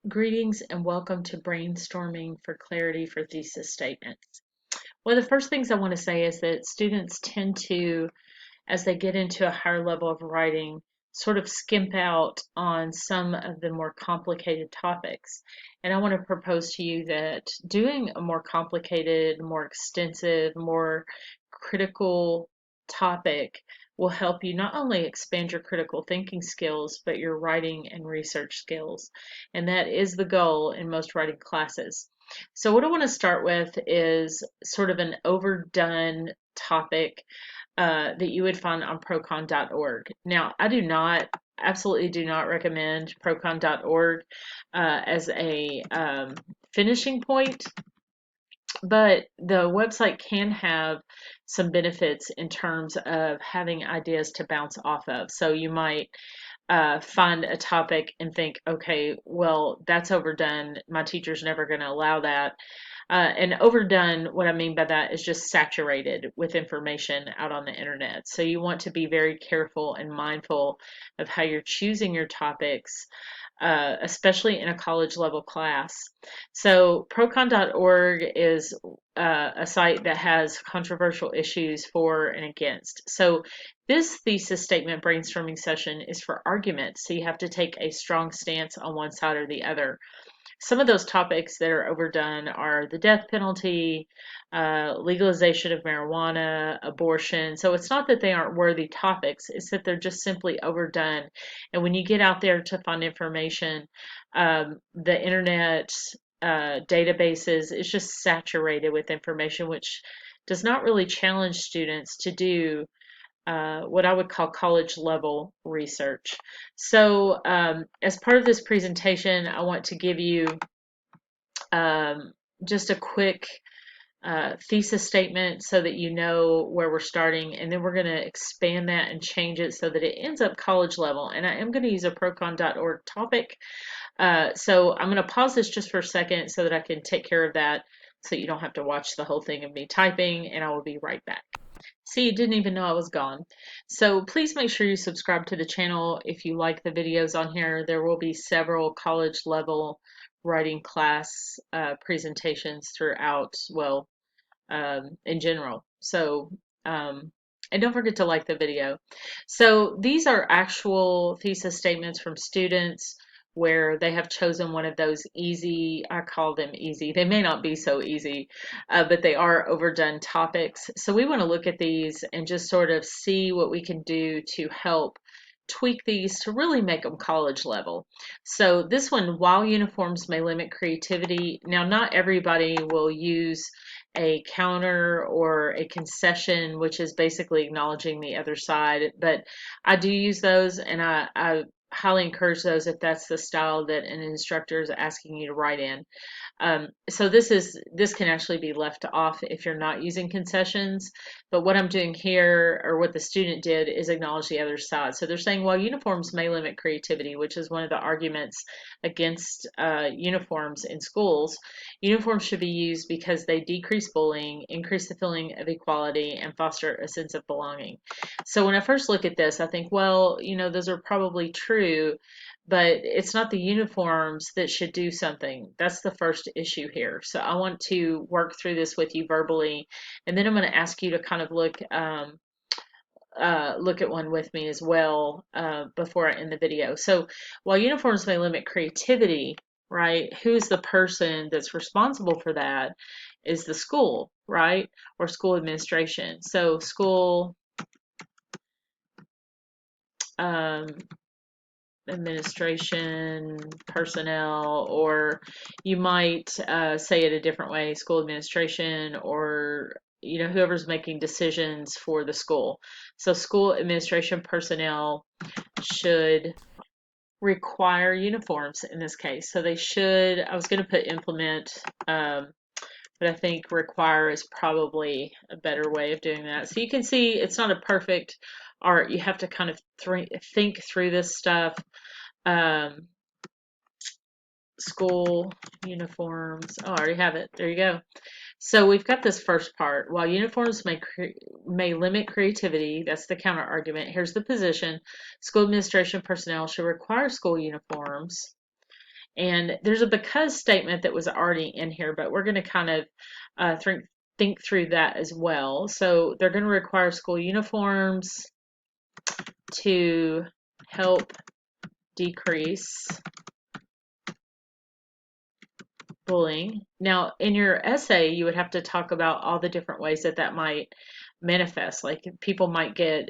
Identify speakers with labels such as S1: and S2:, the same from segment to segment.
S1: Greetings and welcome to Brainstorming for Clarity for Thesis Statements. One of the first things I want to say is that students tend to, as they get into a higher level of writing, sort of skimp out on some of the more complicated topics. And I want to propose to you that doing a more complicated, more extensive, more critical topic will help you not only expand your critical thinking skills, but your writing and research skills. And that is the goal in most writing classes. So, what I want to start with is sort of an overdone topic that you would find on procon.org. Now, I absolutely do not recommend procon.org as a finishing point, but the website can have some benefits in terms of having ideas to bounce off of. So you might find a topic and think, okay, well, that's overdone. My teacher's never going to allow that. And overdone, what I mean by that is just saturated with information out on the internet. So you want to be very careful and mindful of how you're choosing your topics, especially in a college level class. So procon.org is a site that has controversial issues for and against. So this thesis statement brainstorming session is for arguments. So you have to take a strong stance on one side or the other. Some of those topics that are overdone are the death penalty, legalization of marijuana, abortion. So it's not that they aren't worthy topics, it's that they're just simply overdone. And when you get out there to find information, the internet databases is just saturated with information, which does not really challenge students to do what I would call college level research. So, as part of this presentation, I want to give you just a quick thesis statement so that you know where we're starting, and then we're going to expand that and change it so that it ends up college level. And I am going to use a procon.org topic. So I'm going to pause this just for a second so that I can take care of that so you don't have to watch the whole thing of me typing, and I will be right back. See, you didn't even know I was gone. So please make sure you subscribe to the channel if you like the videos on here. There will be several college level writing class presentations throughout, well, in general. So, and don't forget to like the video. So these are actual thesis statements from students where they have chosen one of those easy, I call them easy. They may not be so easy, but they are overdone topics. So we want to look at these and just sort of see what we can do to help tweak these to really make them college level. So this one, while uniforms may limit creativity, now not everybody will use a counter or a concession, which is basically acknowledging the other side. But I do use those, and I highly encourage those if that's the style that an instructor is asking you to write in. So this can actually be left off if you're not using concessions. But what I'm doing here, or what the student did, is acknowledge the other side. So they're saying, well, uniforms may limit creativity, which is one of the arguments against uniforms in schools. Uniforms should be used because they decrease bullying, increase the feeling of equality, and foster a sense of belonging. So when I first look at this, I think, well, those are probably true, but it's not the uniforms that should do something. That's the first issue here. So I want to work through this with you verbally, and then I'm going to ask you to kind of look at one with me as well before I end the video. So while uniforms may limit creativity, right, who's the person that's responsible for that is the school, right, or school administration. So school administration personnel, or you might say it a different way, school administration, or whoever's making decisions for the school. So school administration personnel should require uniforms in this case. So they should, I was going to put implement, but I think require is probably a better way of doing that. So you can see it's not a perfect art. You have to kind of think through this stuff. School uniforms. Oh, I already have it. There you go. So we've got this first part. While uniforms may limit creativity, that's the counter argument. Here's the position. School administration personnel should require school uniforms. And there's a because statement that was already in here, but we're going to kind of think through that as well. So they're going to require school uniforms to help decrease bullying. Now, in your essay, you would have to talk about all the different ways that that might manifest. Like people might get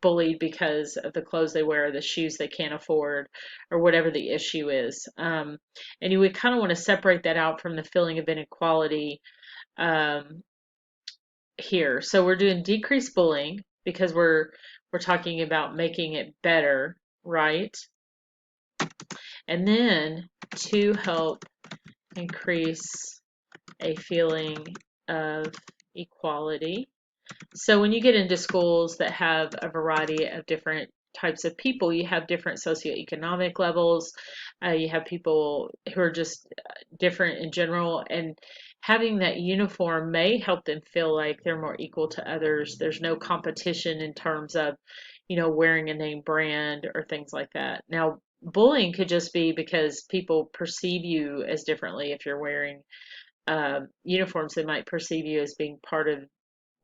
S1: bullied because of the clothes they wear, the shoes they can't afford, or whatever the issue is. And you would kind of want to separate that out from the feeling of inequality um, here. So we're doing decreased bullying because we're talking about making it better, right? And then to help increase a feeling of equality. So when you get into schools that have a variety of different types of people, you have different socioeconomic levels, you have people who are just different in general, and having that uniform may help them feel like they're more equal to others. There's no competition in terms of, wearing a name brand or things like that. Now, bullying could just be because people perceive you as differently. If you're wearing uniforms, they might perceive you as being part of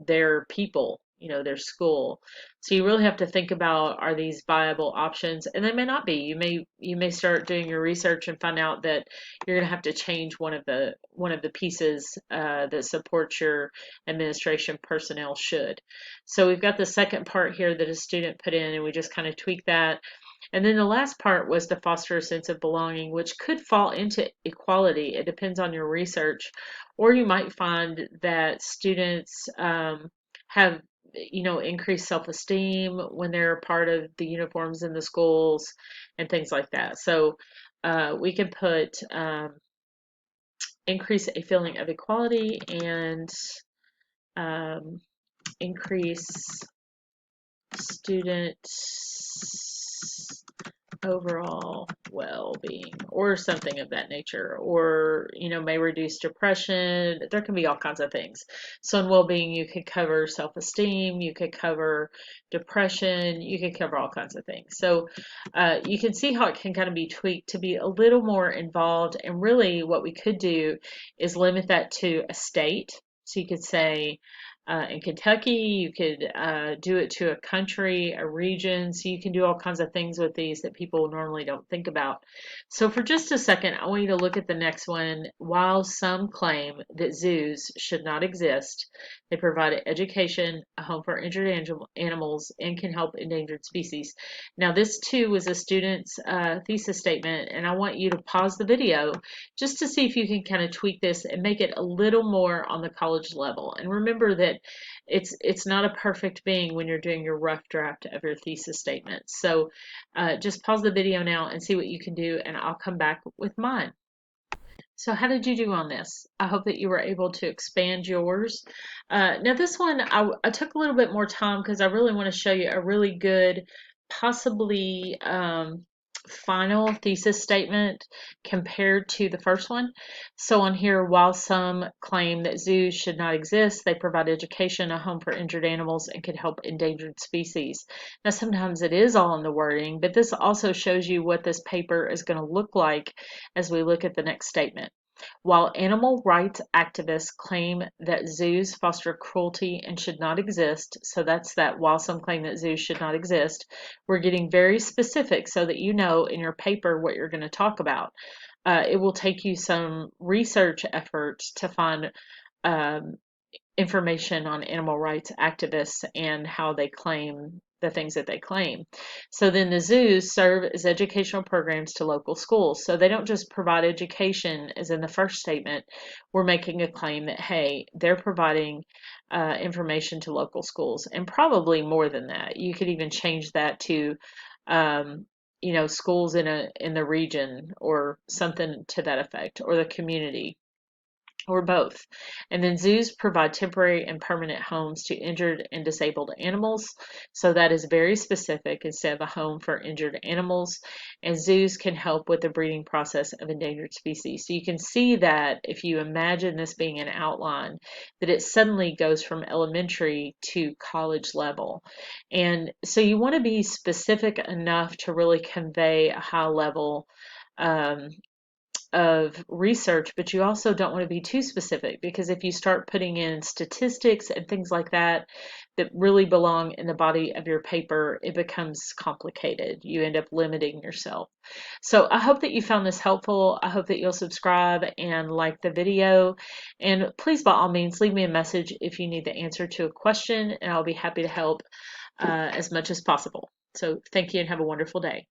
S1: their people, their school. So you really have to think about, are these viable options? And they may not be. You may start doing your research and find out that you're going to have to change one of the pieces that supports your administration personnel should. So we've got the second part here that a student put in, and we just kind of tweak that. And then the last part was to foster a sense of belonging, which could fall into equality. It depends on your research. Or you might find that students have, increased self-esteem when they're a part of the uniforms in the schools and things like that. So we can put increase a feeling of equality and um, increase student overall well-being or something of that nature, or may reduce depression. There can be all kinds of things. So in well-being, you could cover self-esteem, you could cover depression, you could cover all kinds of things. So you can see how it can kind of be tweaked to be a little more involved. And really what we could do is limit that to a state. So you could say in Kentucky, you could do it to a country, a region, so you can do all kinds of things with these that people normally don't think about. So for just a second, I want you to look at the next one. While some claim that zoos should not exist, they provide education, a home for injured animals, and can help endangered species. Now this too was a student's thesis statement, and I want you to pause the video just to see if you can kind of tweak this and make it a little more on the college level. And remember that it's not a perfect being when you're doing your rough draft of your thesis statement. So just pause the video now and see what you can do, and I'll come back with mine. So how did you do on this? I hope that you were able to expand yours. Now this one, I took a little bit more time because I really want to show you a really good, possibly final thesis statement compared to the first one. So on here, while some claim that zoos should not exist, they provide education, a home for injured animals, and can help endangered species. Now sometimes it is all in the wording, but this also shows you what this paper is going to look like as we look at the next statement. While animal rights activists claim that zoos foster cruelty and should not exist, so that's that while some claim that zoos should not exist, we're getting very specific so that you know in your paper what you're going to talk about. It will take you some research efforts to find um, information on animal rights activists and how they claim the things that they claim. So then the zoos serve as educational programs to local schools. So they don't just provide education as in the first statement. We're making a claim that, hey, they're providing information to local schools, and probably more than that. You could even change that to schools in the region or something to that effect, or the community, or both. And then zoos provide temporary and permanent homes to injured and disabled animals. So that is very specific instead of a home for injured animals. And zoos can help with the breeding process of endangered species. So you can see that if you imagine this being an outline, that it suddenly goes from elementary to college level. And so you want to be specific enough to really convey a high level um, of research, but you also don't want to be too specific, because if you start putting in statistics and things like that that really belong in the body of your paper, it becomes complicated. You end up limiting yourself. So I hope that you found this helpful. I hope that you'll subscribe and like the video. And please, by all means, leave me a message if you need the answer to a question, and I'll be happy to help as much as possible. So thank you and have a wonderful day.